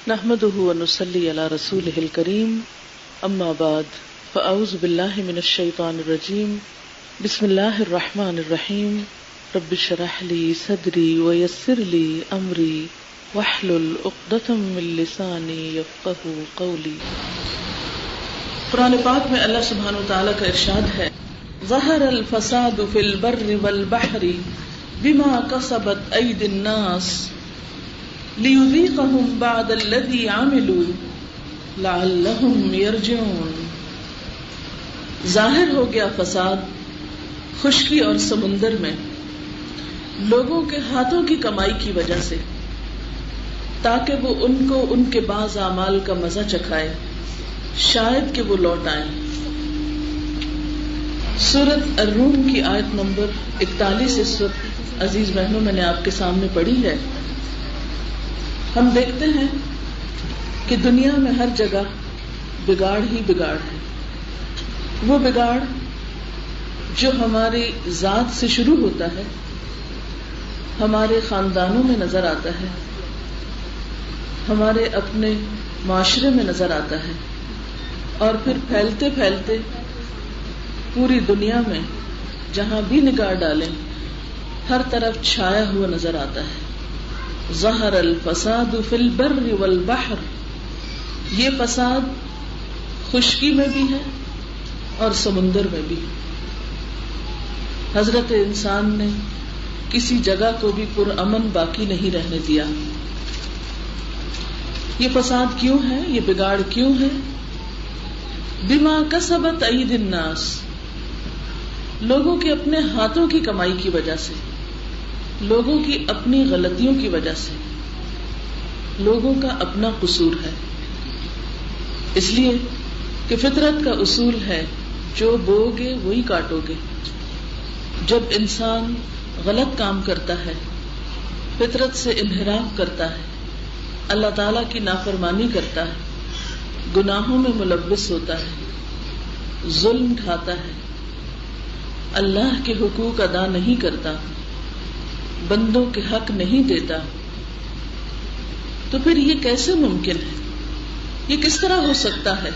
نحمده ونصلي على رسوله الكريم اما بعد فاعوذ بالله من الشيطان الرجيم بسم الله الرحمن الرحيم رب اشرح لي صدري ويسر لي امري واحلل عقدة من لساني يفقهوا قولي۔ قرآن پاک میں اللہ سبحانہ وتعالی کا ارشاد ہے، ظہر الفساد فی البر والبحر بما کسبت ایدی الناس لیذیقہم بعد الذی عملوا لعلہم یرجعون۔ ظاہر ہو گیا فساد خشکی اور سمندر میں لوگوں کے ہاتھوں کی کمائی کی وجہ سے، تاکہ وہ ان کو ان کے بعض اعمال کا مزہ چکھائے، شاید کہ وہ لوٹ آئیں۔ سورۃ الروم کی آیت نمبر 41 اس وقت عزیز بہنوں میں نے آپ کے سامنے پڑھی ہے۔ ہم دیکھتے ہیں کہ دنیا میں ہر جگہ بگاڑ ہی بگاڑ ہے۔ وہ بگاڑ جو ہماری ذات سے شروع ہوتا ہے، ہمارے خاندانوں میں نظر آتا ہے، ہمارے اپنے معاشرے میں نظر آتا ہے، اور پھر پھیلتے پھیلتے پوری دنیا میں جہاں بھی نگاہ ڈالیں ہر طرف چھایا ہوا نظر آتا ہے۔ ظہر الفساد فی البر والبحر، یہ فساد خشکی میں بھی ہے اور سمندر میں بھی۔ حضرت انسان نے کسی جگہ کو بھی پرامن باقی نہیں رہنے دیا۔ یہ فساد کیوں ہے؟ یہ بگاڑ کیوں ہے؟ بما کسبت ایدی الناس، لوگوں کے اپنے ہاتھوں کی کمائی کی وجہ سے، لوگوں کی اپنی غلطیوں کی وجہ سے، لوگوں کا اپنا قصور ہے۔ اس لیے کہ فطرت کا اصول ہے جو بوگے وہی کاٹو گے۔ جب انسان غلط کام کرتا ہے، فطرت سے انحراف کرتا ہے، اللہ تعالیٰ کی نافرمانی کرتا ہے، گناہوں میں ملوث ہوتا ہے، ظلم ڈھاتا ہے، اللہ کے حقوق ادا نہیں کرتا، بندوں کے حق نہیں دیتا، تو پھر یہ کیسے ممکن ہے؟ یہ کس طرح ہو سکتا ہے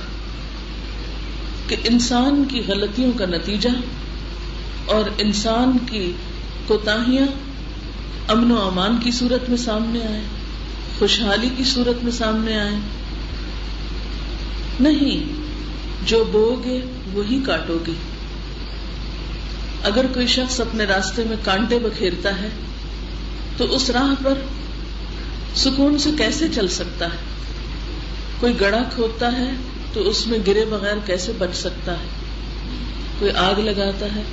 کہ انسان کی غلطیوں کا نتیجہ اور انسان کی کوتاہیاں امن و امان کی صورت میں سامنے آئے، خوشحالی کی صورت میں سامنے آئے؟ نہیں، جو بوگے وہی کاٹو گے۔ اگر کوئی شخص اپنے راستے میں کانٹے بکھیرتا ہے تو اس راہ پر سکون سے کیسے چل سکتا ہے؟ کوئی گڑھا کھودتا ہے تو اس میں گرے بغیر کیسے بچ سکتا ہے؟ کوئی آگ لگاتا ہے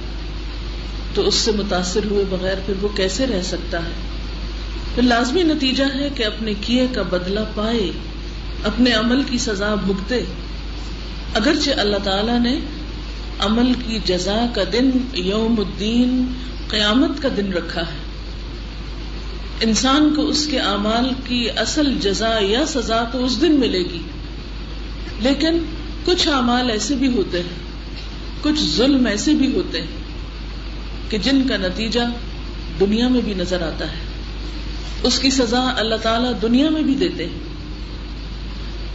تو اس سے متاثر ہوئے بغیر پھر وہ کیسے رہ سکتا ہے؟ پھر لازمی نتیجہ ہے کہ اپنے کیے کا بدلہ پائے، اپنے عمل کی سزا بھگتے۔ اگرچہ اللہ تعالیٰ نے عمل کی جزا کا دن یوم الدین، قیامت کا دن رکھا ہے، انسان کو اس کے اعمال کی اصل جزا یا سزا تو اس دن ملے گی، لیکن کچھ اعمال ایسے بھی ہوتے ہیں، کچھ ظلم ایسے بھی ہوتے ہیں کہ جن کا نتیجہ دنیا میں بھی نظر آتا ہے، اس کی سزا اللہ تعالیٰ دنیا میں بھی دیتے ہیں۔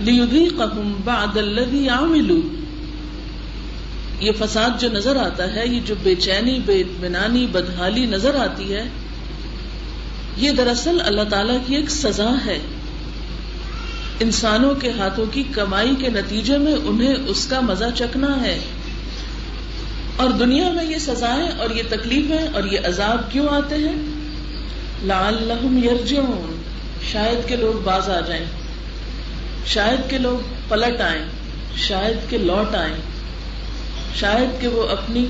لیذیقہم بعد الذی عملوا، یہ فساد جو نظر آتا ہے، یہ جو بے چینی، بے اطمینانی، بدحالی نظر آتی ہے، یہ دراصل اللہ تعالیٰ کی ایک سزا ہے۔ انسانوں کے ہاتھوں کی کمائی کے نتیجے میں انہیں اس کا مزہ چکھنا ہے۔ اور دنیا میں یہ سزائیں اور یہ تکلیفیں اور یہ عذاب کیوں آتے ہیں؟ لعلہم یرجعون، شاید کہ لوگ باز آ جائیں، شاید کہ لوگ پلٹ آئیں، شاید کہ لوٹ آئیں، شاید کہ وہ اپنی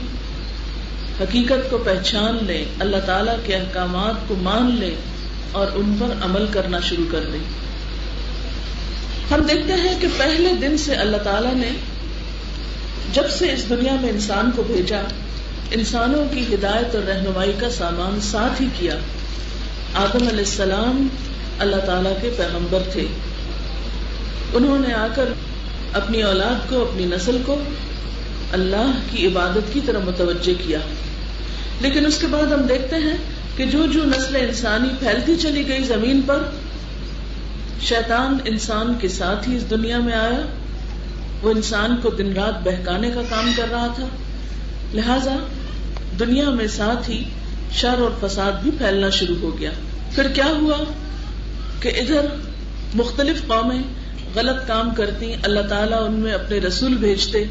حقیقت کو پہچان لیں، اللہ تعالیٰ کے احکامات کو مان لیں اور ان پر عمل کرنا شروع کر دیں۔ ہم دیکھتے ہیں کہ پہلے دن سے اللہ تعالیٰ نے جب سے اس دنیا میں انسان کو بھیجا، انسانوں کی ہدایت اور رہنمائی کا سامان ساتھ ہی کیا۔ آدم علیہ السلام اللہ تعالیٰ کے پیغمبر تھے، انہوں نے آ کر اپنی اولاد کو، اپنی نسل کو اللہ کی عبادت کی طرف متوجہ کیا۔ لیکن اس کے بعد ہم دیکھتے ہیں کہ جو جو نسل انسانی پھیلتی چلی گئی زمین پر، شیطان انسان کے ساتھ ہی اس دنیا میں آیا، وہ انسان کو دن رات بہکانے کا کام کر رہا تھا، لہذا دنیا میں ساتھ ہی شر اور فساد بھی پھیلنا شروع ہو گیا۔ پھر کیا ہوا کہ ادھر مختلف قومیں غلط کام کرتی، اللہ تعالیٰ ان میں اپنے رسول بھیجتے،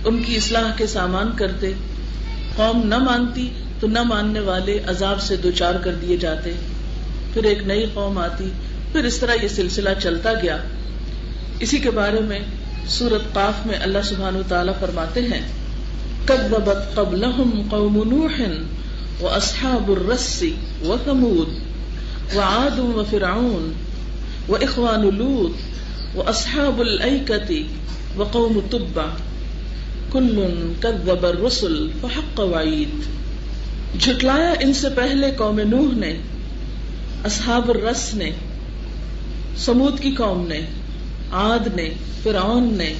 ان کی اصلاح کے سامان کرتے، قوم نہ مانتی تو نہ ماننے والے عذاب سے دوچار کر دیے جاتے، پھر ایک نئی قوم آتی، پھر اس طرح یہ سلسلہ چلتا گیا۔ اسی کے بارے میں سورۃ قاف میں اللہ سبحانہ وتعالیٰ فرماتے ہیں کذبت قبلہم قوم نوح واصحاب الرس وثمود وعاد وفرعون واخوان لوط واصحاب الایکۃ وقوم تبع کل کذب الرسل فحق وعید۔ جھٹلایا ان سے پہلے قوم نوح نے، اصحاب الرس نے، سمود کی قوم نے، عاد نے، فرعون نے،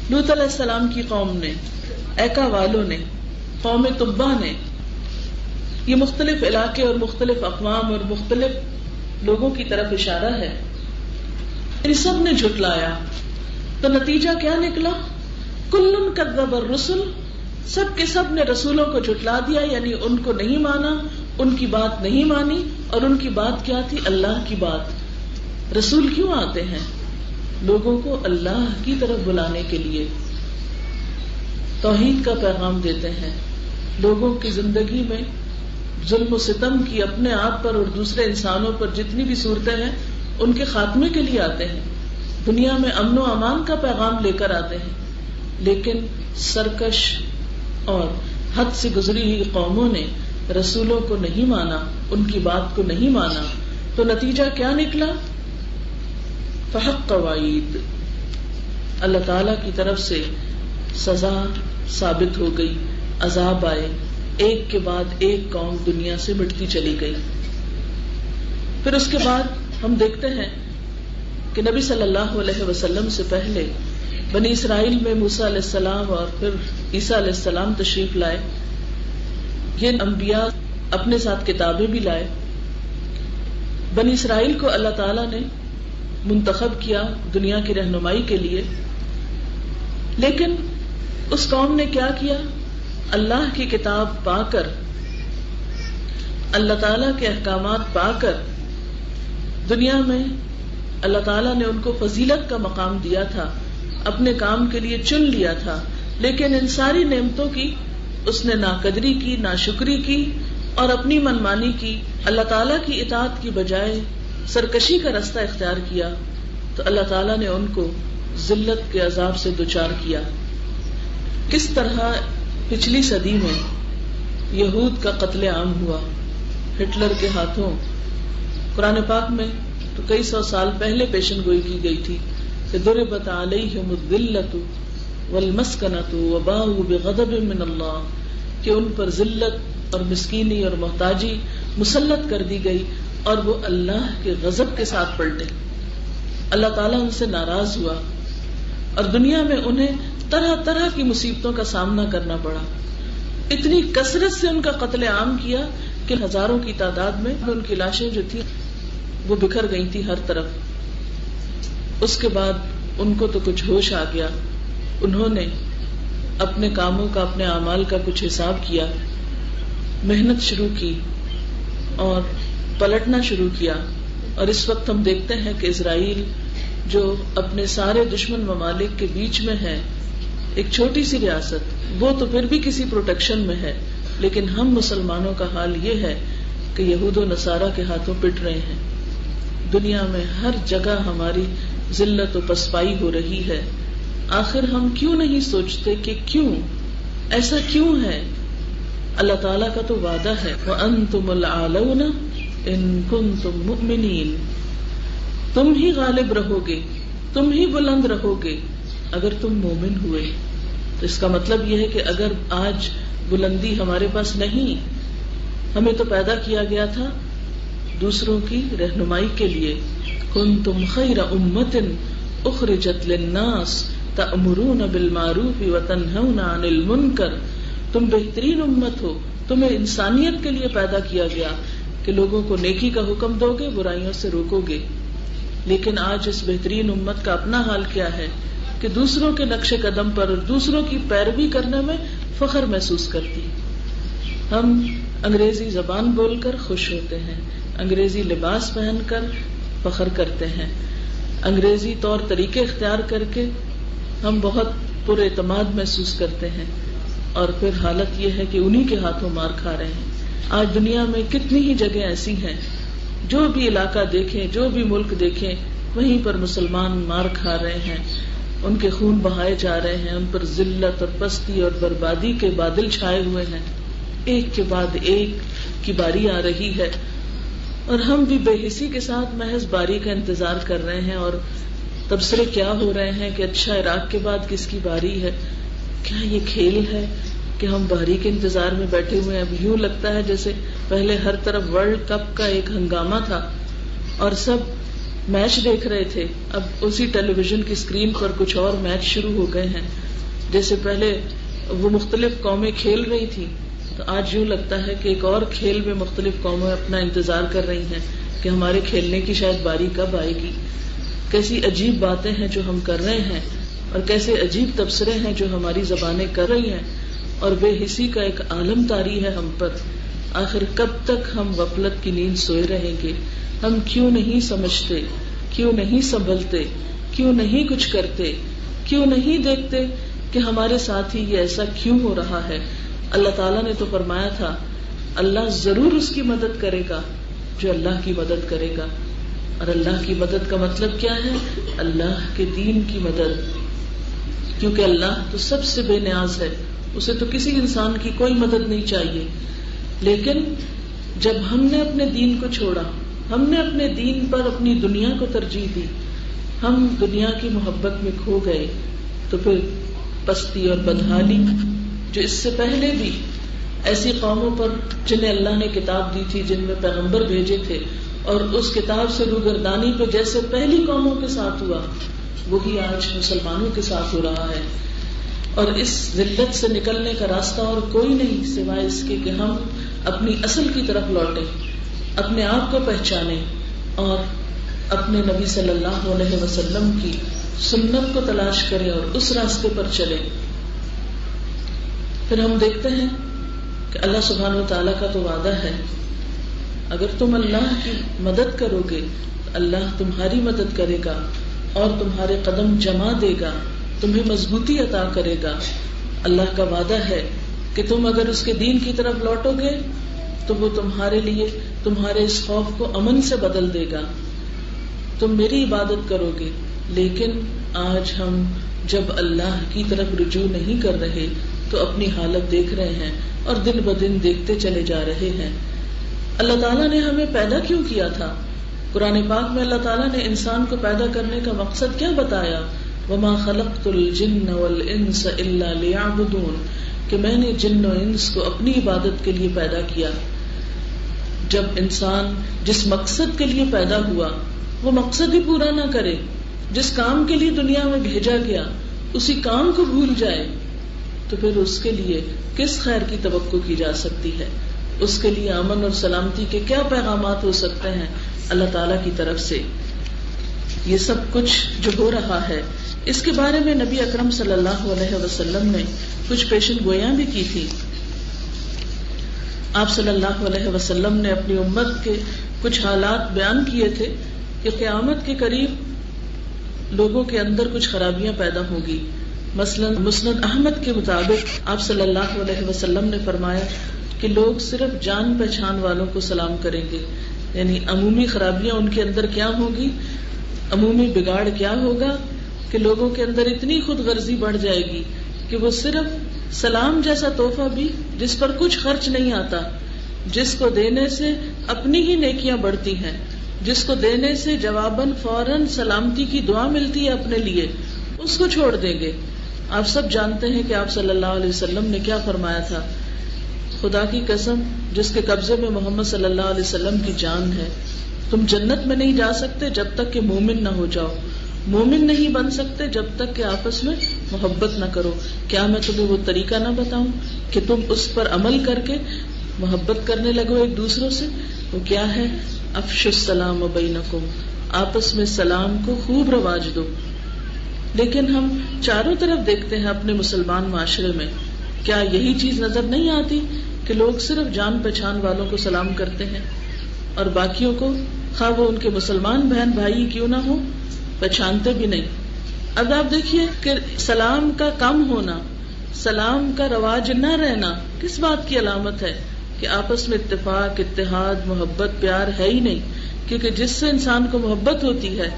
لوط علیہ السلام کی قوم نے، ایکا والوں نے، قوم تبع نے۔ یہ مختلف علاقے اور مختلف اقوام اور مختلف لوگوں کی طرف اشارہ ہے۔ ان سب نے جھٹلایا تو نتیجہ کیا نکلا؟ کلن کذب الرسل، سب کے سب نے رسولوں کو جھٹلا دیا، یعنی ان کو نہیں مانا، ان کی بات نہیں مانی۔ اور ان کی بات کیا تھی؟ اللہ کی بات۔ رسول کیوں آتے ہیں؟ لوگوں کو اللہ کی طرف بلانے کے لیے، توحید کا پیغام دیتے ہیں، لوگوں کی زندگی میں ظلم و ستم کی اپنے آپ پر اور دوسرے انسانوں پر جتنی بھی صورتیں ہیں ان کے خاتمے کے لیے آتے ہیں، دنیا میں امن و امان کا پیغام لے کر آتے ہیں۔ لیکن سرکش اور حد سے گزری ہوئی قوموں نے رسولوں کو نہیں مانا، ان کی بات کو نہیں مانا، تو نتیجہ کیا نکلا؟ فحق وعید، اللہ تعالی کی طرف سے سزا ثابت ہو گئی، عذاب آئے، ایک کے بعد ایک قوم دنیا سے مٹتی چلی گئی۔ پھر اس کے بعد ہم دیکھتے ہیں کہ نبی صلی اللہ علیہ وسلم سے پہلے بنی اسرائیل میں موسیٰ علیہ السلام اور پھر عیسیٰ علیہ السلام تشریف لائے۔ یہ انبیاء اپنے ساتھ کتابیں بھی لائے۔ بنی اسرائیل کو اللہ تعالیٰ نے منتخب کیا دنیا کی رہنمائی کے لیے، لیکن اس قوم نے کیا کیا؟ اللہ کی کتاب پا کر، اللہ تعالیٰ کے احکامات پا کر، دنیا میں اللہ تعالیٰ نے ان کو فضیلت کا مقام دیا تھا، اپنے کام کے لیے چن لیا تھا، لیکن ان ساری نعمتوں کی اس نے ناقدری کی، ناشکری کی اور اپنی منمانی کی، اللہ تعالیٰ کی اطاعت کی بجائے سرکشی کا رستہ اختیار کیا، تو اللہ تعالیٰ نے ان کو ذلت کے عذاب سے دوچار کیا۔ کس طرح پچھلی صدی میں یہود کا قتل عام ہوا ہٹلر کے ہاتھوں، قرآن پاک میں تو کئی سو سال پہلے پیشن گوئی کی گئی تھی کہ ضربت علیہم الذلۃ والمسکنۃ وباءوا بغضب من اللہ، کہ ان پر ذلت اور مسکینی اور محتاجی مسلط کر دی گئی اور وہ اللہ کے غضب کے ساتھ پلٹے۔ اللہ تعالیٰ ان سے ناراض ہوا اور دنیا میں انہیں طرح طرح کی مصیبتوں کا سامنا کرنا پڑا۔ اتنی کثرت سے ان کا قتل عام کیا کہ ہزاروں کی تعداد میں ان کی لاشیں جو تھی وہ بکھر گئی تھی ہر طرف۔ اس کے بعد ان کو تو کچھ ہوش آ گیا، انہوں نے اپنے کاموں کا، اپنے اعمال کا کچھ حساب کیا، محنت شروع کی اور پلٹنا شروع کیا۔ اور اس وقت ہم دیکھتے ہیں کہ اسرائیل جو اپنے سارے دشمن ممالک کے بیچ میں ہے، ایک چھوٹی سی ریاست، وہ تو پھر بھی کسی پروٹیکشن میں ہے، لیکن ہم مسلمانوں کا حال یہ ہے کہ یہود و نصارہ کے ہاتھوں پٹ رہے ہیں۔ دنیا میں ہر جگہ ہماری ذلت و پسپائی ہو رہی ہے۔ آخر ہم کیوں نہیں سوچتے کہ کیوں ایسا کیوں ہے؟ اللہ تعالیٰ کا تو وعدہ ہے وَأَنْتُمُ الْأَعْلَوْنَ إِن كُنتُم مُؤْمِنِينَ، تم ہی غالب رہو گے، تم ہی بلند رہو گے اگر تم مومن ہوئے۔ تو اس کا مطلب یہ ہے کہ اگر آج بلندی ہمارے پاس نہیں، ہمیں تو پیدا کیا گیا تھا دوسروں کی رہنمائی کے لیے۔ کنتم خیر امۃ اخرجت للناس تأمرون بالمعروف وتنہون عن المنکر، تم بہترین امت ہو، تمہیں انسانیت کے لیے پیدا کیا گیا کہ لوگوں کو نیکی کا حکم دو گے، برائیوں سے روکو گے۔ لیکن آج اس بہترین امت کا اپنا حال کیا ہے کہ دوسروں کے نقش قدم پر اور دوسروں کی پیروی کرنے میں فخر محسوس کرتی ہے. ہم انگریزی زبان بول کر خوش ہوتے ہیں، انگریزی لباس پہن کر فخر کرتے ہیں، انگریزی طور طریقے اختیار کر کے ہم بہت پر اعتماد محسوس کرتے ہیں، اور پھر حالت یہ ہے کہ انہی کے ہاتھوں مار کھا رہے ہیں. آج دنیا میں کتنی ہی جگہ ایسی ہیں، جو بھی علاقہ دیکھیں، جو بھی ملک دیکھیں، وہیں پر مسلمان مار کھا رہے ہیں، ان کے خون بہائے جا رہے ہیں، ان پر ذلت اور پستی اور بربادی کے بادل چھائے ہوئے ہیں. ایک کے بعد ایک کی باری آ رہی ہے، اور ہم بھی بے حسی کے ساتھ محض باری کا انتظار کر رہے ہیں. اور تبصرے کیا ہو رہے ہیں کہ اچھا عراق کے بعد کس کی باری ہے. کیا یہ کھیل ہے کہ ہم باری کے انتظار میں بیٹھے ہوئے ہیں؟ اب یوں لگتا ہے جیسے پہلے ہر طرف ورلڈ کپ کا ایک ہنگامہ تھا اور سب میچ دیکھ رہے تھے، اب اسی ٹیلی ویژن کی اسکرین پر کچھ اور میچ شروع ہو گئے ہیں. جیسے پہلے وہ مختلف قومیں کھیل رہی تھی، تو آج یوں لگتا ہے کہ ایک اور کھیل میں مختلف قومیں اپنا انتظار کر رہی ہیں کہ ہمارے کھیلنے کی شاید باری کب آئے گی. کیسی عجیب باتیں ہیں جو ہم کر رہے ہیں، اور کیسے عجیب تبصرے ہیں جو ہماری زبانیں کر رہی ہیں، اور بے حسی کا ایک عالم طاری ہے ہم پر. آخر کب تک ہم غفلت کی نیند سوئے رہیں گے؟ ہم کیوں نہیں سمجھتے، کیوں نہیں سنبھلتے، کیوں نہیں کچھ کرتے، کیوں نہیں دیکھتے کہ ہمارے ساتھ ہی یہ ایسا کیوں ہو رہا ہے؟ اللہ تعالیٰ نے تو فرمایا تھا اللہ ضرور اس کی مدد کرے گا جو اللہ کی مدد کرے گا. اور اللہ کی مدد کا مطلب کیا ہے؟ اللہ کے دین کی مدد. کیونکہ اللہ تو سب سے بے نیاز ہے، اسے تو کسی انسان کی کوئی مدد نہیں چاہیے. لیکن جب ہم نے اپنے دین کو چھوڑا، ہم نے اپنے دین پر اپنی دنیا کو ترجیح دی، ہم دنیا کی محبت میں کھو گئے، تو پھر پستی اور بدحالی جو اس سے پہلے بھی ایسی قوموں پر جنہیں اللہ نے کتاب دی تھی، جن میں پیغمبر بھیجے تھے، اور اس کتاب سے روگردانی پہ جیسے پہلی قوموں کے ساتھ ہوا، وہی آج مسلمانوں کے ساتھ ہو رہا ہے. اور اس ذلت سے نکلنے کا راستہ اور کوئی نہیں سوائے اس کے کہ ہم اپنی اصل کی طرف لوٹیں، اپنے آپ کو پہچانیں، اور اپنے نبی صلی اللہ علیہ وسلم کی سنت کو تلاش کریں اور اس راستے پر چلیں. پھر ہم دیکھتے ہیں کہ اللہ سبحانہ و تعالیٰ کا تو وعدہ ہے، اگر تم اللہ کی مدد کرو گے تو اللہ تمہاری مدد کرے گا اور تمہارے قدم جما دے گا، تمہیں مضبوطی عطا کرے گا. اللہ کا وعدہ ہے کہ تم اگر اس کے دین کی طرف لوٹو گے تو وہ تمہارے لیے تمہارے اس خوف کو امن سے بدل دے گا، تم میری عبادت کرو گے. لیکن آج ہم جب اللہ کی طرف رجوع نہیں کر رہے تو اپنی حالت دیکھ رہے ہیں اور دن بدن دیکھتے چلے جا رہے ہیں. اللہ تعالیٰ نے ہمیں پیدا کیوں کیا تھا؟ قرآن پاک میں اللہ تعالیٰ نے انسان کو پیدا کرنے کا مقصد کیا بتایا؟ وَمَا خَلَقْتُ الْجِنَّ وَالْإِنسَ إِلَّا لِيَعْبُدُونَ، کہ میں نے جن و انس کو اپنی عبادت کے لیے پیدا کیا. جب انسان جس مقصد کے لیے پیدا ہوا وہ مقصد ہی پورا نہ کرے، جس کام کے لیے دنیا میں بھیجا گیا اسی کام کو بھول جائے، تو پھر اس کے لیے کس خیر کی توقع کی جا سکتی ہے؟ اس کے لیے امن اور سلامتی کے کیا پیغامات ہو سکتے ہیں اللہ تعالیٰ کی طرف سے؟ یہ سب کچھ جو ہو رہا ہے اس کے بارے میں نبی اکرم صلی اللہ علیہ وسلم نے کچھ پیشن گوئیاں بھی کی تھی. آپ صلی اللہ علیہ وسلم نے اپنی امت کے کچھ حالات بیان کیے تھے کہ قیامت کے قریب لوگوں کے اندر کچھ خرابیاں پیدا ہوں گی. مثلا مسند احمد کے مطابق آپ صلی اللہ علیہ وسلم نے فرمایا کہ لوگ صرف جان پہچان والوں کو سلام کریں گے. یعنی عمومی خرابیاں ان کے اندر کیا ہوں گی، عمومی بگاڑ کیا ہوگا کہ لوگوں کے اندر اتنی خود غرضی بڑھ جائے گی کہ وہ صرف سلام جیسا تحفہ بھی جس پر کچھ خرچ نہیں آتا، جس کو دینے سے اپنی ہی نیکیاں بڑھتی ہیں، جس کو دینے سے جواباً فوراً سلامتی کی دعا ملتی ہے اپنے لیے، اس کو چھوڑ دیں گے. آپ سب جانتے ہیں کہ آپ صلی اللہ علیہ وسلم نے کیا فرمایا تھا؟ خدا کی قسم جس کے قبضے میں محمد صلی اللہ علیہ وسلم کی جان ہے، تم جنت میں نہیں جا سکتے جب تک کہ مومن نہ ہو جاؤ، مومن نہیں بن سکتے جب تک کہ آپس میں محبت نہ کرو. کیا میں تمہیں وہ طریقہ نہ بتاؤں کہ تم اس پر عمل کر کے محبت کرنے لگو ایک دوسروں سے؟ وہ کیا ہے؟ افشوا السلام بینکم، آپس میں سلام کو خوب رواج دو. لیکن ہم چاروں طرف دیکھتے ہیں اپنے مسلمان معاشرے میں، کیا یہی چیز نظر نہیں آتی کہ لوگ صرف جان پہچان والوں کو سلام کرتے ہیں اور باقیوں کو، خواہ وہ ان کے مسلمان بہن بھائی کیوں نہ ہو، پہچانتے بھی نہیں. اب آپ دیکھیے کہ سلام کا کم ہونا، سلام کا رواج نہ رہنا کس بات کی علامت ہے؟ کہ آپس میں اتفاق، اتحاد، محبت، پیار ہے ہی نہیں. کیونکہ جس سے انسان کو محبت ہوتی ہے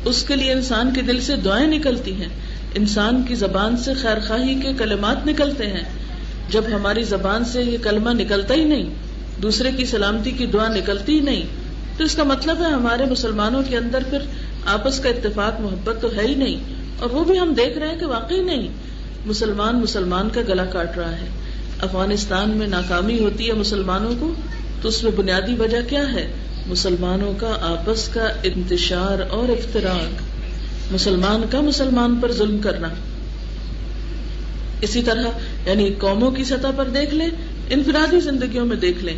اس کے لیے انسان کے دل سے دعائیں نکلتی ہیں، انسان کی زبان سے خیر خواہی کے کلمات نکلتے ہیں. جب ہماری زبان سے یہ کلمہ نکلتا ہی نہیں، دوسرے کی سلامتی کی دعا نکلتی ہی نہیں، تو اس کا مطلب ہے ہمارے مسلمانوں کے اندر پھر آپس کا اتفاق، محبت تو ہے ہی نہیں. اور وہ بھی ہم دیکھ رہے ہیں کہ واقعی نہیں، مسلمان کا گلا کاٹ رہا ہے. افغانستان میں ناکامی ہوتی ہے مسلمانوں کو تو اس میں بنیادی وجہ کیا ہے؟ مسلمانوں کا آپس کا انتشار اور افتراق، مسلمان کا مسلمان پر ظلم کرنا. اسی طرح یعنی قوموں کی سطح پر دیکھ لیں، انفرادی زندگیوں میں دیکھ لیں،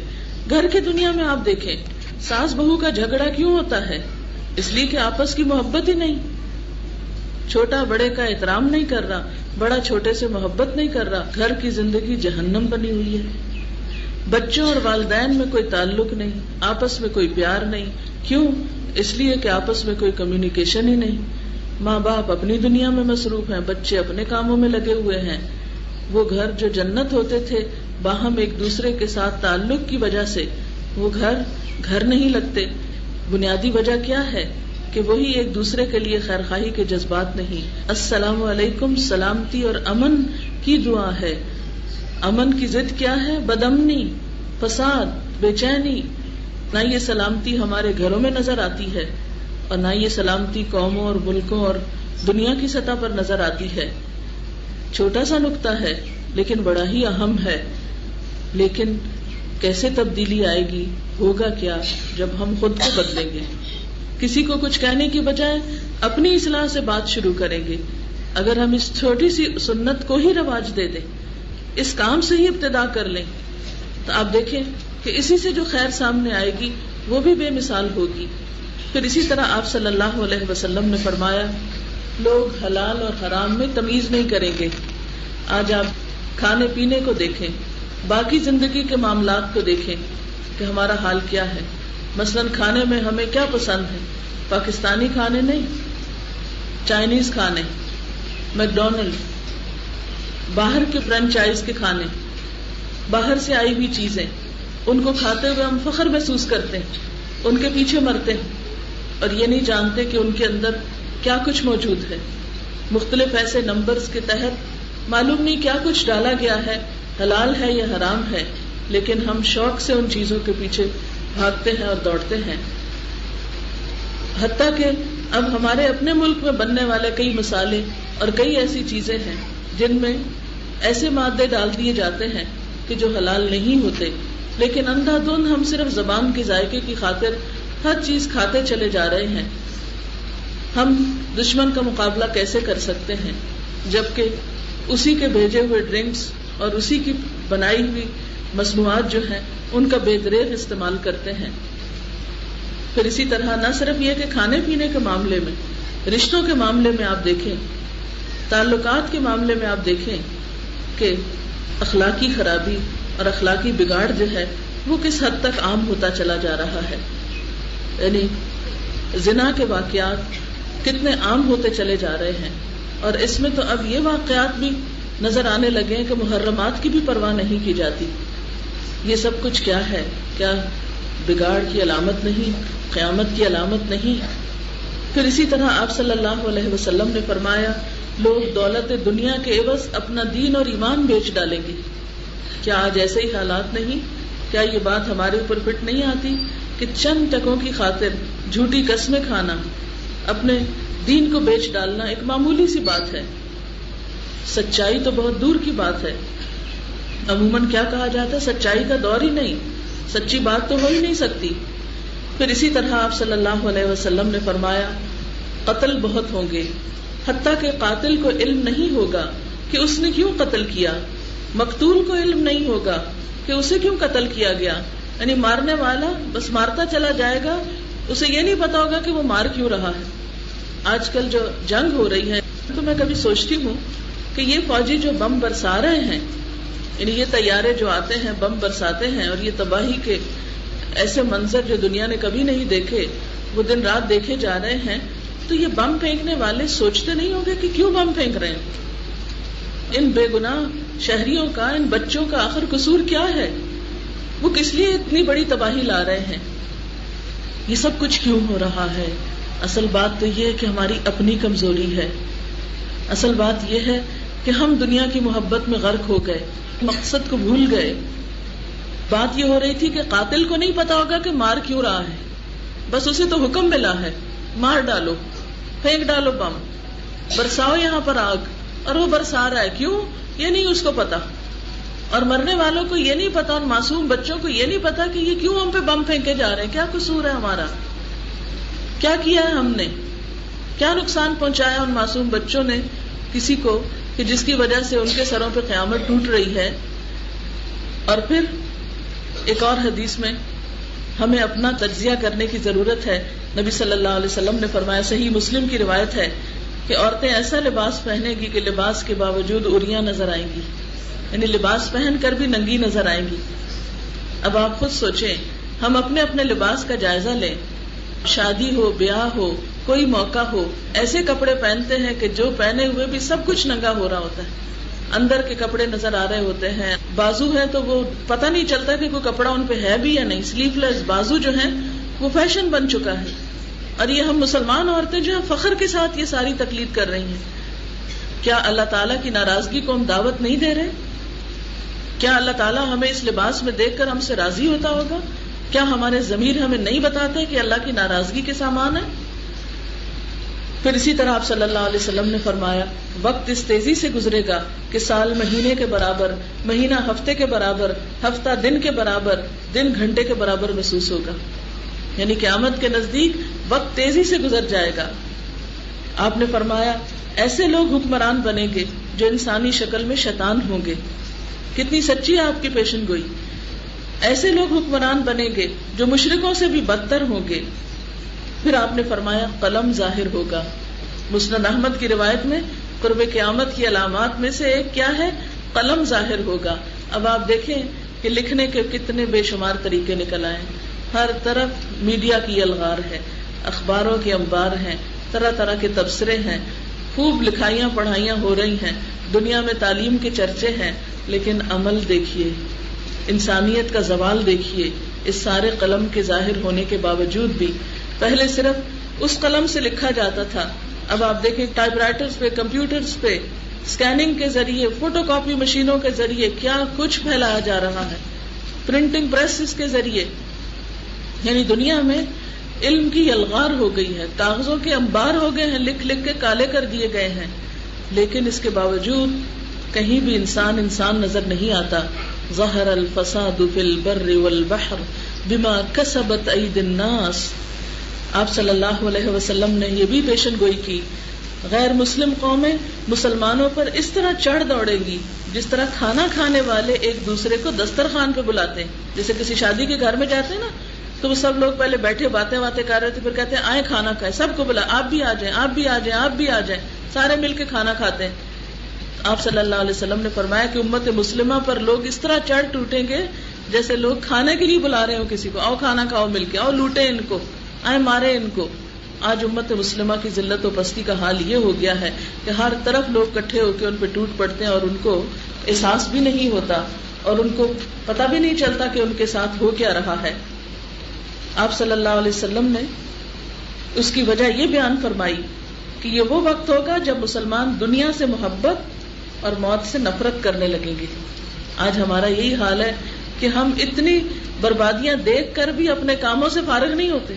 گھر کی دنیا میں آپ دیکھیں ساس بہو کا جھگڑا کیوں ہوتا ہے؟ اس لیے کہ آپس کی محبت ہی نہیں. چھوٹا بڑے کا احترام نہیں کر رہا، بڑا چھوٹے سے محبت نہیں کر رہا. گھر کی زندگی جہنم بنی ہوئی ہے. بچوں اور والدین میں کوئی تعلق نہیں، آپس میں کوئی پیار نہیں. کیوں؟ اس لیے کہ آپس میں کوئی کمیونیکیشن ہی نہیں. ماں باپ اپنی دنیا میں مصروف ہیں، بچے اپنے کاموں میں لگے ہوئے ہیں. وہ گھر جو جنت ہوتے تھے باہم ایک دوسرے کے ساتھ تعلق کی وجہ سے، وہ گھر نہیں لگتے. بنیادی وجہ کیا ہے؟ کہ وہی ایک دوسرے کے لیے خیر خواہی کے جذبات نہیں. السلام علیکم سلامتی اور امن کی دعا ہے. امن کی ضد کیا ہے؟ بدامنی، فساد، بے چینی. نہ یہ سلامتی ہمارے گھروں میں نظر آتی ہے اور نہ یہ سلامتی قوموں اور ملکوں اور دنیا کی سطح پر نظر آتی ہے. چھوٹا سا نقطہ ہے لیکن بڑا ہی اہم ہے. لیکن کیسے تبدیلی آئے گی؟ ہوگا کیا؟ جب ہم خود کو بدلیں گے. کسی کو کچھ کہنے کی بجائے اپنی اصلاح سے بات شروع کریں گے. اگر ہم اس چھوٹی سی سنت کو ہی رواج دے دیں، اس کام سے ہی ابتدا کر لیں، تو آپ دیکھیں کہ اسی سے جو خیر سامنے آئے گی وہ بھی بے مثال ہوگی. پھر اسی طرح آپ صلی اللہ علیہ وسلم نے فرمایا لوگ حلال اور حرام میں تمیز نہیں کریں گے. آج آپ کھانے پینے کو دیکھیں، باقی زندگی کے معاملات کو دیکھیں کہ ہمارا حال کیا ہے. مثلاً کھانے میں ہمیں کیا پسند ہے؟ پاکستانی کھانے نہیں، چائنیز کھانے، میکڈونلڈ، باہر کے فرینچائز کے کھانے، باہر سے آئی ہوئی چیزیں، ان کو کھاتے ہوئے ہم فخر محسوس کرتے ہیں، ان کے پیچھے مرتے ہیں اور یہ نہیں جانتے کہ ان کے اندر کیا کچھ موجود ہے. مختلف ایسے نمبرز کے تحت معلوم نہیں کیا کچھ ڈالا گیا ہے، حلال ہے یا حرام ہے، لیکن ہم شوق سے ان چیزوں کے پیچھے بھاگتے ہیں اور دوڑتے ہیں. حتیٰ کہ اب ہمارے اپنے ملک میں بننے والے کئی مسالے اور کئی ایسی چیزیں ہیں جن میں ایسے مادے ڈال دیے جاتے ہیں کہ جو حلال نہیں ہوتے، لیکن اندھا دھند ہم صرف زبان کے ذائقے کی خاطر ہر چیز کھاتے چلے جا رہے ہیں. ہم دشمن کا مقابلہ کیسے کر سکتے ہیں جبکہ اسی کے بھیجے ہوئے ڈرنکس اور اسی کی بنائی ہوئی مصنوعات جو ہیں ان کا بے دریغ استعمال کرتے ہیں. پھر اسی طرح نہ صرف یہ کہ کھانے پینے کے معاملے میں، رشتوں کے معاملے میں آپ دیکھیں، تعلقات کے معاملے میں آپ دیکھیں کہ اخلاقی خرابی اور اخلاقی بگاڑ جو ہے وہ کس حد تک عام ہوتا چلا جا رہا ہے. یعنی زنا کے واقعات کتنے عام ہوتے چلے جا رہے ہیں، اور اس میں تو اب یہ واقعات بھی نظر آنے لگے ہیں کہ محرمات کی بھی پرواہ نہیں کی جاتی. یہ سب کچھ کیا ہے؟ کیا بگاڑ کی علامت نہیں، قیامت کی علامت نہیں؟ پھر اسی طرح آپ صلی اللہ علیہ وسلم نے فرمایا لوگ دولت دنیا کے عوض اپنا دین اور ایمان بیچ ڈالیں گے. کیا آج ایسے ہی حالات نہیں؟ کیا یہ بات ہمارے اوپر فٹ نہیں آتی کہ چند ٹکوں کی خاطر جھوٹی قسمیں کھانا، اپنے دین کو بیچ ڈالنا ایک معمولی سی بات ہے؟ سچائی تو بہت دور کی بات ہے. عموماً کیا کہا جاتا ہے؟ سچائی کا دور ہی نہیں، سچی بات تو ہو ہی نہیں سکتی. پھر اسی طرح آپ صلی اللہ علیہ وسلم نے فرمایا قتل بہت ہوں گے، حتیٰ کہ قاتل کو علم نہیں ہوگا کہ اس نے کیوں قتل کیا، مقتول کو علم نہیں ہوگا کہ اسے کیوں قتل کیا گیا. یعنی مارنے والا بس مارتا چلا جائے گا، اسے یہ نہیں پتا ہوگا کہ وہ مار کیوں رہا ہے. آج کل جو جنگ ہو رہی ہے تو میں کبھی سوچتی ہوں کہ یہ فوجی جو بم برسا رہے ہیں، یعنی یہ طیارے جو آتے ہیں بم برساتے ہیں اور یہ تباہی کے ایسے منظر جو دنیا نے کبھی نہیں دیکھے وہ دن رات دیکھے جا رہے ہیں، تو یہ بم پھینکنے والے سوچتے نہیں ہوں گے کہ کیوں بم پھینک رہے ہیں؟ ان بے گناہ شہریوں کا، ان بچوں کا آخر قصور کیا ہے؟ وہ کس لیے اتنی بڑی تباہی لا رہے ہیں؟ یہ سب کچھ کیوں ہو رہا ہے؟ اصل بات تو یہ ہے کہ ہماری اپنی کمزوری ہے. اصل بات یہ ہے کہ ہم دنیا کی محبت میں غرق ہو گئے، مقصد کو بھول گئے. بات یہ ہو رہی تھی کہ قاتل کو نہیں پتا ہوگا کہ مار کیوں رہا ہے، بس اسے تو حکم ملا ہے مار ڈالو، پھینک ڈالو بم، برساؤ یہاں پر آگ، اور وہ برسا رہا ہے. کیوں؟ یہ نہیں اس کو پتا. اور مرنے والوں کو یہ نہیں پتا، اور معصوم بچوں کو یہ نہیں پتا کہ یہ کیوں ہم پہ بم پھینکے جا رہے ہیں. کیا قصور ہے ہمارا؟ کیا کیا ہے ہم نے؟ کیا نقصان پہنچایا ان معصوم بچوں نے کسی کو کہ جس کی وجہ سے ان کے سروں پہ قیامت ٹوٹ رہی ہے؟ اور پھر ایک اور حدیث میں ہمیں اپنا تجزیہ کرنے کی ضرورت ہے. نبی صلی اللہ علیہ وسلم نے فرمایا، صحیح مسلم کی روایت ہے کہ عورتیں ایسا لباس پہنے گی کہ لباس کے باوجود عریاں نظر آئیں گی، یعنی لباس پہن کر بھی ننگی نظر آئیں گی. اب آپ خود سوچیں، ہم اپنے اپنے لباس کا جائزہ لیں. شادی ہو، بیاہ ہو، کوئی موقع ہو، ایسے کپڑے پہنتے ہیں کہ جو پہنے ہوئے بھی سب کچھ ننگا ہو رہا ہوتا ہے. اندر کے کپڑے نظر آ رہے ہوتے ہیں، بازو ہے تو وہ پتہ نہیں چلتا کہ کوئی کپڑا ان پہ ہے بھی یا نہیں. سلیو لیس بازو جو ہیں وہ فیشن بن چکا ہے. اور یہ ہم مسلمان عورتیں جو ہیں فخر کے ساتھ یہ ساری تقلید کر رہی ہیں. کیا اللہ تعالیٰ کی ناراضگی کو ہم دعوت نہیں دے رہے؟ کیا اللہ تعالیٰ ہمیں اس لباس میں دیکھ کر ہم سے راضی ہوتا ہوگا؟ کیا ہمارے ضمیر ہمیں نہیں بتاتے کہ اللہ کی ناراضگی کے سامان ہے؟ پھر اسی طرح آپ صلی اللہ علیہ وسلم نے فرمایا، وقت اس تیزی سے گزرے گا کہ سال مہینے کے برابر، مہینہ ہفتے کے برابر، ہفتہ دن کے برابر، دن گھنٹے کے برابر محسوس ہوگا. یعنی قیامت کے نزدیک وقت تیزی سے گزر جائے گا. آپ نے فرمایا، ایسے لوگ حکمران بنیں گے جو انسانی شکل میں شیطان ہوں گے. کتنی سچی ہے آپ کی پیشن گوئی. ایسے لوگ حکمران بنیں گے جو مشرکوں سے بھی بدتر ہوں گے. پھر آپ نے فرمایا، قلم ظاہر ہوگا. مسند احمد کی روایت میں قرب قیامت کی علامات میں سے ایک کیا ہے؟ قلم ظاہر ہوگا. اب آپ دیکھیں کہ لکھنے کے کتنے بے شمار طریقے نکل آئے. ہر طرف میڈیا کی الغار ہے، اخباروں کے انبار ہیں، طرح طرح کے تبصرے ہیں، خوب لکھائیاں پڑھائیاں ہو رہی ہیں، دنیا میں تعلیم کے چرچے ہیں. لیکن عمل دیکھیے، انسانیت کا زوال دیکھیے. اس سارے قلم کے ظاہر ہونے کے باوجود بھی پہلے صرف اس قلم سے لکھا جاتا تھا، اب آپ دیکھیں ٹائپ رائٹرز پہ، کمپیوٹرز پہ، اسکیننگ کے ذریعے، فوٹو کاپی مشینوں کے ذریعے کیا کچھ پھیلایا جا رہا ہے، پرنٹنگ پریسز کے ذریعے. یعنی دنیا میں علم کی الغار ہو گئی ہے، کاغذوں کے انبار ہو گئے ہیں، لکھ لکھ کے کالے کر دیے گئے ہیں. لیکن اس کے باوجود کہیں بھی انسان نظر نہیں آتا. ظہر الفساد فی البر والبحر بما کسبت ایدی الناس. آپ صلی اللہ علیہ وسلم نے یہ بھی پیشن گوئی کی، غیر مسلم قومیں مسلمانوں پر اس طرح چڑھ دوڑے گی جس طرح کھانا کھانے والے ایک دوسرے کو دسترخوان پہ بلاتے ہیں. جیسے کسی شادی کے گھر میں جاتے ہیں نا تو وہ سب لوگ پہلے بیٹھے باتیں کر رہے تھے، پھر کہتے ہیں آئیں کھانا کھائیں، سب کو بلا، آپ بھی آ جائیں، آپ بھی آ جائیں، آپ بھی آ جائیں، سارے مل کے کھانا کھاتے ہیں. آپ صلی اللہ علیہ وسلم نے فرمایا کہ امت مسلمہ پر لوگ اس طرح چڑھ ٹوٹیں گے جیسے لوگ کھانے کے لیے بلا رہے ہو کسی کو، آؤ کھانا کھاؤ مل کے، آؤ لوٹے ان کو، آئے مارے ان کو. آج امت مسلمہ کی ذلت و پستی کا حال یہ ہو گیا ہے کہ ہر طرف لوگ اکٹھے ہو کے ان پہ ٹوٹ پڑتے ہیں اور ان کو احساس بھی نہیں ہوتا اور ان کو پتہ بھی نہیں چلتا کہ ان کے ساتھ ہو کیا رہا ہے. آپ صلی اللہ علیہ وسلم نے اس کی وجہ یہ بیان فرمائی کہ یہ وہ وقت ہوگا جب مسلمان دنیا سے محبت اور موت سے نفرت کرنے لگیں گے. آج ہمارا یہی حال ہے کہ ہم اتنی بربادیاں دیکھ کر بھی اپنے کاموں سے فارغ نہیں ہوتے.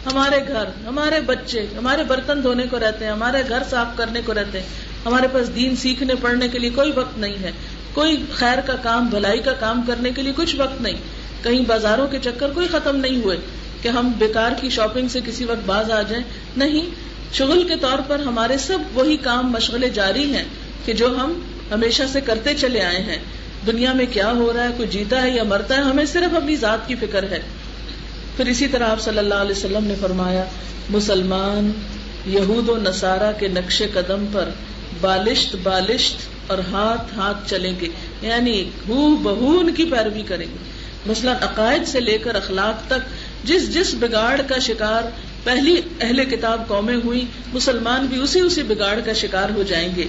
ہمارے گھر، ہمارے بچے، ہمارے برتن دھونے کو رہتے ہیں، ہمارے گھر صاف کرنے کو رہتے ہیں، ہمارے پاس دین سیکھنے پڑھنے کے لیے کوئی وقت نہیں ہے، کوئی خیر کا کام، بھلائی کا کام کرنے کے لیے کچھ وقت نہیں. کہیں بازاروں کے چکر کوئی ختم نہیں ہوئے کہ ہم بیکار کی شاپنگ سے کسی وقت باز آ جائیں. نہیں، شغل کے طور پر ہمارے سب وہی کام مشغلے جاری ہیں کہ جو ہم ہمیشہ سے کرتے چلے آئے ہیں. دنیا میں کیا ہو رہا ہے، کوئی جیتا ہے یا مرتا ہے، ہمیں صرف اپنی ذات کی فکر ہے. پھر اسی طرح آپ صلی اللہ علیہ وسلم نے فرمایا مسلمان یہود و نصارہ کے نقش قدم پر بالشت بالشت اور ہاتھ ہاتھ چلیں گے، یعنی ہو بہو ان کی پیروی کریں گے. مثلا عقائد سے لے کر اخلاق تک جس بگاڑ کا شکار پہلی اہل کتاب قومیں ہوئی، مسلمان بھی اسی بگاڑ کا شکار ہو جائیں گے.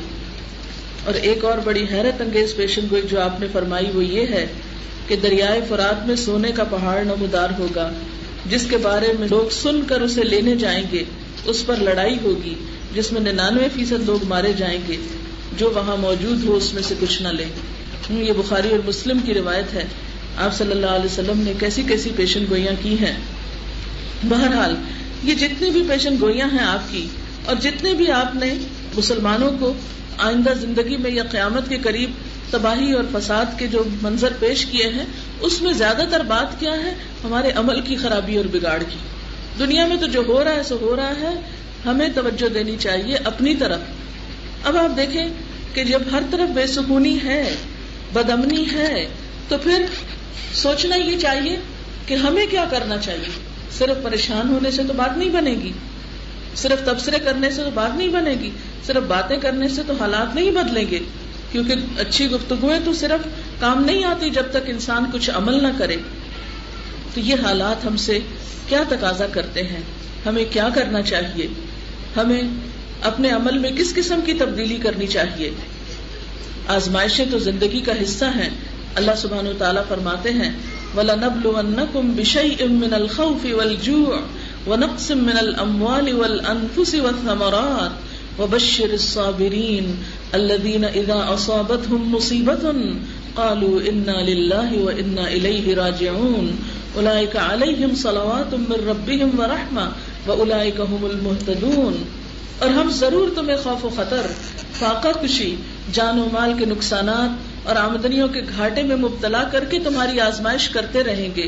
اور ایک اور بڑی حیرت انگیز پیشن گوئی جو آپ نے فرمائی وہ یہ ہے کہ دریائے فرات میں سونے کا پہاڑ نمودار ہوگا، جس کے بارے میں لوگ سن کر اسے لینے جائیں گے. اس پر لڑائی ہوگی جس میں 99% لوگ مارے جائیں گے، جو وہاں موجود ہو اس میں سے کچھ نہ لے. یہ بخاری اور مسلم کی روایت ہے. آپ صلی اللہ علیہ وسلم نے کیسی کیسی پیشن گوئیاں کی ہیں. بہرحال یہ جتنی بھی پیشن گوئیاں ہیں آپ کی، اور جتنے بھی آپ نے مسلمانوں کو آئندہ زندگی میں یا قیامت کے قریب تباہی اور فساد کے جو منظر پیش کیے ہیں، اس میں زیادہ تر بات کیا ہے؟ ہمارے عمل کی خرابی اور بگاڑ کی. دنیا میں تو جو ہو رہا ہے سو ہو رہا ہے، ہمیں توجہ دینی چاہیے اپنی طرف. اب آپ دیکھیں کہ جب ہر طرف بے سکونی ہے، بدامنی ہے، تو پھر سوچنا یہ چاہیے کہ ہمیں کیا کرنا چاہیے. صرف پریشان ہونے سے تو بات نہیں بنے گی، صرف تبصرے کرنے سے تو بات نہیں بنے گی، صرف باتیں کرنے سے تو حالات نہیں بدلیں گے، کیونکہ اچھی گفتگویں تو صرف کام نہیں آتی جب تک انسان کچھ عمل نہ کرے. تو یہ حالات ہم سے کیا تقاضا کرتے ہیں، ہمیں کیا کرنا چاہیے، ہمیں اپنے عمل میں کس قسم کی تبدیلی کرنی چاہیے. آزمائشیں تو زندگی کا حصہ ہیں. اللہ سبحانہ و تعالیٰ فرماتے ہیں وَلَنَبْلُوَنَّكُمْ بِشَيْءٍ مِّنَ الْخَوْفِ وَالْجُوعِ وَنَقْصٍ مِّنَ الْأَمْوَالِ وَالْأَنفُسِ وَالثَّمَرَاتِ وَبَشِّرِ الصَّابِرِينَ الَّذِينَ إِذَا أَصَابَتْهُم مُّصِيبَةٌ قَالُوا إِنَّا لِلَّهِ وَإِنَّا إِلَيْهِ راجعون أُولَئِكَ عَلَيْهِمْ صَلَوَاتٌ مِّن رَّبِّهِمْ وَرَحْمَةٌ وَأُولَئِكَ هُمُ الْمُهْتَدُونَ. اور ہم ضرور تمہیں خوف و خطر، فاقہ کشی، جان و مال کے نقصانات اور آمدنیوں کے گھاٹے میں مبتلا کر کے تمہاری آزمائش کرتے رہیں گے.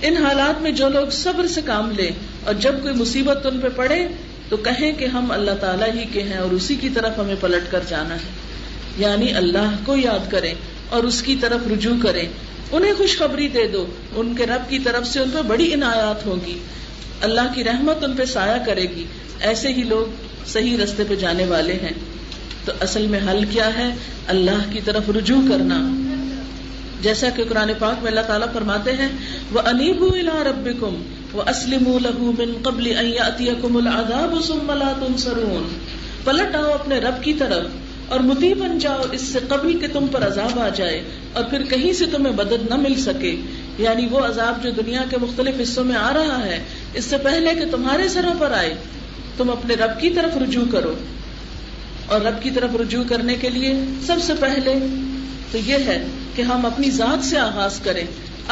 ان حالات میں جو لوگ صبر سے کام لیں اور جب کوئی مصیبت ان پہ پڑے تو کہیں کہ ہم اللہ تعالیٰ ہی کے ہیں اور اسی کی طرف ہمیں پلٹ کر جانا ہے. یعنی اللہ کو یاد کریں اور اس کی طرف رجوع کریں. انہیں خوشخبری دے دو، ان کے رب کی طرف سے ان پہ بڑی عنایات ہوں گی، اللہ کی رحمت ان پہ سایہ کرے گی. ایسے ہی لوگ صحیح رستے پہ جانے والے ہیں. تو اصل میں حل کیا ہے؟ اللہ کی طرف رجوع کرنا. جیسا کہ قرآن پاک میں اللہ تعالیٰ فرماتے ہیں وَأَنِيبُوا إِلَىٰ رَبِّكُمْ وَأَسْلِمُوا لَهُ مِن قَبْلِ أَن يَأْتِيَكُمُ الْعَذَابُ ثُمَّ لَا تُنصَرُونَ. پلٹ آؤ اپنے رب کی طرف اور مطیع بن جاؤ اس سے قبل کہ تم پر عذاب آ جائے اور پھر کہیں سے تمہیں مدد نہ مل سکے. یعنی وہ عذاب جو دنیا کے مختلف حصوں میں آ رہا ہے، اس سے پہلے کہ تمہارے سروں پر آئے تم اپنے رب کی طرف رجوع کرو. اور رب کی طرف رجوع کرنے کے لیے سب سے پہلے تو یہ ہے کہ ہم اپنی ذات سے آغاز کریں،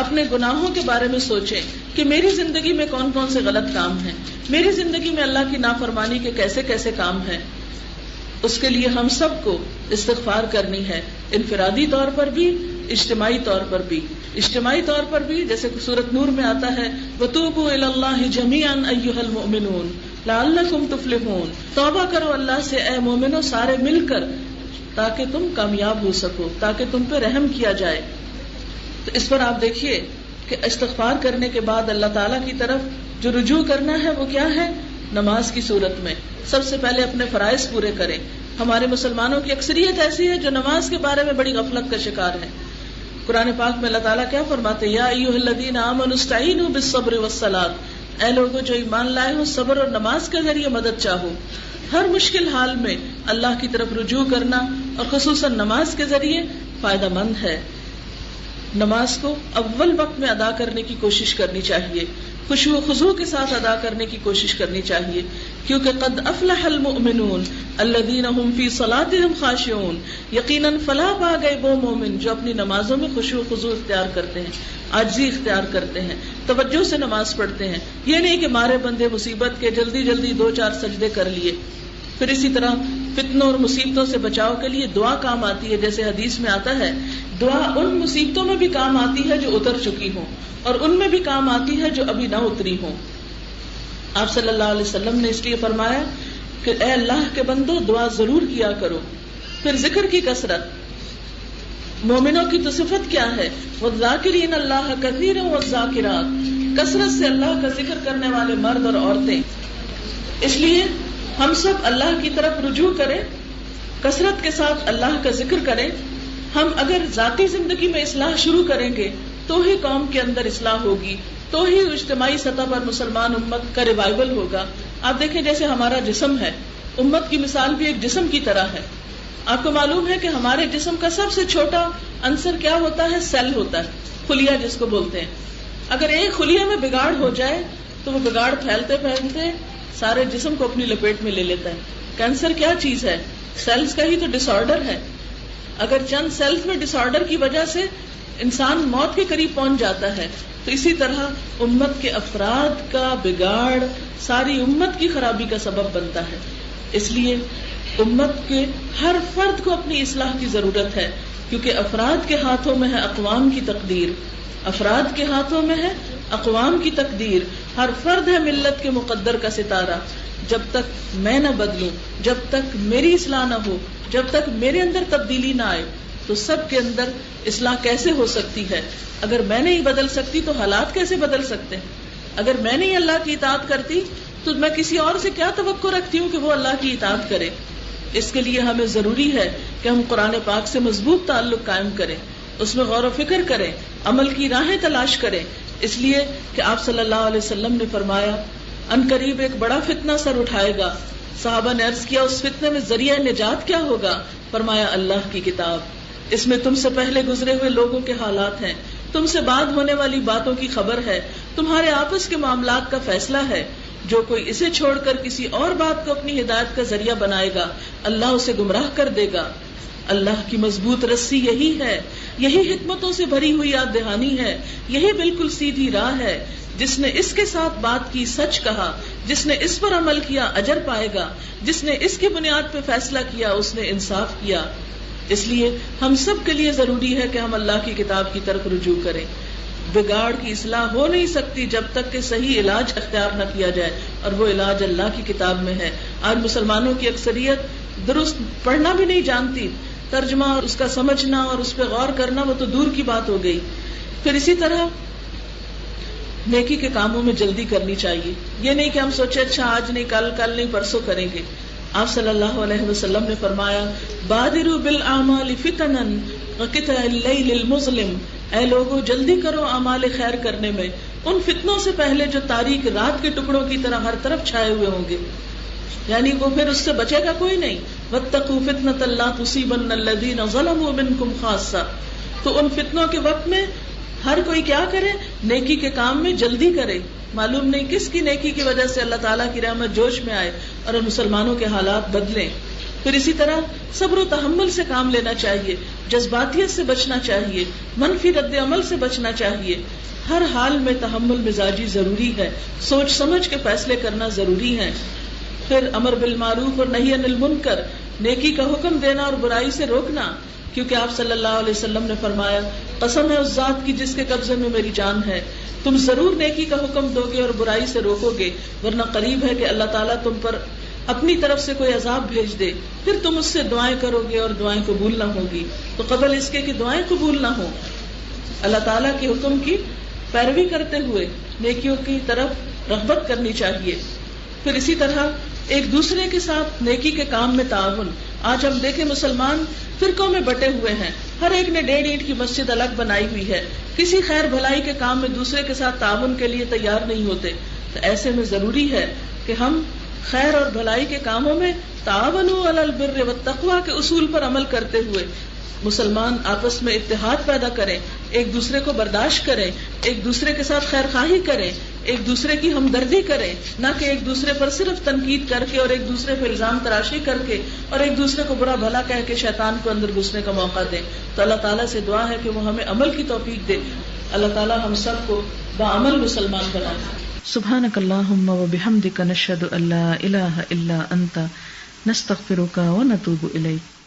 اپنے گناہوں کے بارے میں سوچیں کہ میری زندگی میں کون کون سے غلط کام ہیں، میری زندگی میں اللہ کی نافرمانی کے کیسے کیسے کام ہیں. اس کے لیے ہم سب کو استغفار کرنی ہے، انفرادی طور پر بھی، اجتماعی طور پر بھی. اجتماعی طور پر بھی جیسے سورۃ نور میں آتا ہے وَتُوبُوا إِلَى اللَّهِ جَمِيعًا أَيُّهَا الْمُؤْمِنُونَ لَعَلَّكُمْ تُفْلِحُونَ. توبہ کرو اللہ سے اے مومنو سارے مل کر تاکہ تم کامیاب ہو سکو، تاکہ تم پہ رحم کیا جائے. تو اس پر آپ دیکھیے کہ استغفار کرنے کے بعد اللہ تعالیٰ کی طرف جو رجوع کرنا ہے وہ کیا ہے؟ نماز کی صورت میں سب سے پہلے اپنے فرائض پورے کریں. ہمارے مسلمانوں کی اکثریت ایسی ہے جو نماز کے بارے میں بڑی غفلت کا شکار ہے. قرآن پاک میں اللہ تعالیٰ کیا فرماتے ہیں یا ایھا الذین آمنوا استعینوا بالصبر والصلاۃ. اے لوگوں جو ایمان لائے ہو، صبر اور نماز کے ذریعے مدد چاہو. ہر مشکل حال میں اللہ کی طرف رجوع کرنا اور خصوصاً نماز کے ذریعے فائدہ مند ہے. نماز کو اول وقت میں ادا کرنے کی کوشش کرنی چاہیے، خشوع و خضوع کے ساتھ ادا کرنے کی کوشش کرنی چاہیے، کیونکہ قد افلح المؤمنون الذین هم فی صلاتهم خاشعون. یقیناً فلاح پا گئے وہ مومن جو اپنی نمازوں میں خشوع و خضوع اختیار کرتے ہیں، عاجزی اختیار کرتے ہیں، توجہ سے نماز پڑھتے ہیں. یہ نہیں کہ مارے بندے مصیبت کے جلدی جلدی 2-4 سجدے کر لیے. پھر اسی طرح فتنوں اور مصیبتوں سے بچاؤ کے لیے دعا کام آتی ہے. جیسے حدیث میں آتا ہے دعا ان مصیبتوں میں بھی کام آتی ہے جو اتر چکی ہوں اور ان میں بھی کام آتی ہے جو ابھی نہ اتری ہوں. آپ صلی اللہ علیہ وسلم نے اس لیے فرمایا کہ اے اللہ کے بندو دعا ضرور کیا کرو. پھر ذکر کی کثرت. مومنوں کی تو صفت کیا ہے؟ وَالذَّاكِرِينَ اللَّهَ كَثِيرًا وَالذَّاكِرَاتِ. کثرت سے اللہ کا ذکر کرنے والے مرد اور عورتیں. اس لیے ہم سب اللہ کی طرف رجوع کریں, کثرت کے ساتھ اللہ کا ذکر کریں. ہم اگر ذاتی زندگی میں اصلاح شروع کریں گے تو ہی قوم کے اندر اصلاح ہوگی, تو ہی اجتماعی سطح پر مسلمان امت کا ریوائول ہوگا. آپ دیکھیں جیسے ہمارا جسم ہے, امت کی مثال بھی ایک جسم کی طرح ہے. آپ کو معلوم ہے کہ ہمارے جسم کا سب سے چھوٹا عنصر کیا ہوتا ہے؟ سیل ہوتا ہے, خلیہ جس کو بولتے ہیں. اگر ایک خلیہ میں بگاڑ ہو جائے تو وہ بگاڑ پھیلتے پھیلتے سارے جسم کو اپنی لپیٹ میں لے لیتا ہے. کینسر کیا چیز ہے؟ سیلز کا ہی تو ڈس آرڈر ہے. اگر چند سیلز میں ڈس آرڈر کی وجہ سے انسان موت کے قریب پہنچ جاتا ہے, تو اسی طرح امت کے افراد کا بگاڑ ساری امت کی خرابی کا سبب بنتا ہے. اس لیے امت کے ہر فرد کو اپنی اصلاح کی ضرورت ہے, کیونکہ افراد کے ہاتھوں میں ہے اقوام کی تقدیر. افراد کے ہاتھوں میں ہے اقوام کی تقدیر. ہر فرد ہے ملت کے مقدر کا ستارہ. جب تک میں نہ بدلوں, جب تک میری اصلاح نہ ہو, جب تک میرے اندر تبدیلی نہ آئے, تو سب کے اندر اصلاح کیسے ہو سکتی ہے؟ اگر میں نہیں بدل سکتی تو حالات کیسے بدل سکتے ہیں؟ اگر میں نہیں اللہ کی اطاعت کرتی تو میں کسی اور سے کیا توقع رکھتی ہوں کہ وہ اللہ کی اطاعت کرے؟ اس کے لیے ہمیں ضروری ہے کہ ہم قرآن پاک سے مضبوط تعلق قائم کریں, اس میں غور و فکر کریں, عمل کی راہیں تلاش کریں. اس لیے کہ آپ صلی اللہ علیہ وسلم نے فرمایا ان قریب ایک بڑا فتنہ سر اٹھائے گا. صحابہ نے عرض کیا اس فتنے میں ذریعہ نجات کیا ہوگا؟ فرمایا اللہ کی کتاب. اس میں تم سے پہلے گزرے ہوئے لوگوں کے حالات ہیں, تم سے بعد ہونے والی باتوں کی خبر ہے, تمہارے آپس کے معاملات کا فیصلہ ہے. جو کوئی اسے چھوڑ کر کسی اور بات کو اپنی ہدایت کا ذریعہ بنائے گا اللہ اسے گمراہ کر دے گا. اللہ کی مضبوط رسی یہی ہے, یہی حکمتوں سے بھری ہوئی یاد دہانی ہے, یہی بالکل سیدھی راہ ہے. جس نے اس کے ساتھ بات کی سچ کہا, جس نے اس پر عمل کیا اجر پائے گا, جس نے اس کی بنیاد پہ فیصلہ کیا اس نے انصاف کیا. اس لیے ہم سب کے لیے ضروری ہے کہ ہم اللہ کی کتاب کی طرف رجوع کریں. بگاڑ کی اصلاح ہو نہیں سکتی جب تک کہ صحیح علاج اختیار نہ کیا جائے, اور وہ علاج اللہ کی کتاب میں ہے. آج مسلمانوں کی اکثریت درست پڑھنا بھی نہیں جانتی, ترجمہ اور اس کا سمجھنا اور اس پہ غور کرنا وہ تو دور کی بات ہو گئی. پھر اسی طرح نیکی کے کاموں میں جلدی کرنی چاہیے. یہ نہیں کہ ہم سوچے اچھا آج نہیں, کل نہیں, پرسوں کریں گے. آپ صلی اللہ علیہ وسلم نے فرمایا بادروا بالاعمال فتنا وقطع اللیل المظلم. اے لوگو جلدی کرو اعمال خیر کرنے میں ان فتنوں سے پہلے جو تاریک رات کے ٹکڑوں کی طرح ہر طرف چھائے ہوئے ہوں گے, یعنی وہ پھر اس سے بچے گا کوئی نہیں. واتقوا فتنۃ لا تصیبن الذین ظلموا منکم خاصہ. تو ان فتنوں کے وقت میں ہر کوئی کیا کرے؟ نیکی کے کام میں جلدی کرے. معلوم نہیں کس کی نیکی کی وجہ سے اللہ تعالیٰ کی رحمت جوش میں آئے اور مسلمانوں کے حالات بدلیں. پھر اسی طرح صبر و تحمل سے کام لینا چاہیے, جذباتیت سے بچنا چاہیے, منفی رد عمل سے بچنا چاہیے. ہر حال میں تحمل مزاجی ضروری ہے, سوچ سمجھ کے فیصلے کرنا ضروری ہے. پھر امر بالمعروف اور نہی عن المنکر, نیکی کا حکم دینا اور برائی سے روکنا, کیونکہ آپ صلی اللہ علیہ وسلم نے فرمایا قسم ہے اس ذات کی جس کے قبضے میں میری جان ہے, تم ضرور نیکی کا حکم دو گے اور برائی سے روکو گے, ورنہ قریب ہے کہ اللہ تعالیٰ تم پر اپنی طرف سے کوئی عذاب بھیج دے. پھر تم اس سے دعائیں کرو گے اور دعائیں قبول نہ ہوگی. تو قبل اس کے کہ دعائیں قبول نہ ہوں, اللہ تعالیٰ کے حکم کی پیروی کرتے ہوئے نیکیوں کی طرف رغبت کرنی چاہیے. پھر اسی طرح ایک دوسرے کے ساتھ نیکی کے کام میں تعاون. آج ہم دیکھیں مسلمان فرقوں میں بٹے ہوئے ہیں, ہر ایک نے 1.5 اینٹ کی مسجد الگ بنائی ہوئی ہے, کسی خیر بھلائی کے کام میں دوسرے کے ساتھ تعاون کے لیے تیار نہیں ہوتے. تو ایسے میں ضروری ہے کہ ہم خیر اور بھلائی کے کاموں میں تعاونوا علی البر والتقوی کے اصول پر عمل کرتے ہوئے مسلمان آپس میں اتحاد پیدا کریں, ایک دوسرے کو برداشت کریں, ایک دوسرے کے ساتھ خیر خواہی کریں, ایک دوسرے کی ہمدردی کریں, نہ کہ ایک دوسرے پر صرف تنقید کر کے اور ایک دوسرے پہ الزام تراشی کر کے اور ایک دوسرے کو برا بھلا کہہ کے شیطان کو اندر گھسنے کا موقع دیں. تو اللہ تعالیٰ سے دعا ہے کہ وہ ہمیں عمل کی توفیق دے. اللہ تعالیٰ ہم سب کو باعمل مسلمان بنائے. سبحانک اللہم و بحمدک نشہد ان لا الہ الا انت نستغفرک و نتوب الیک.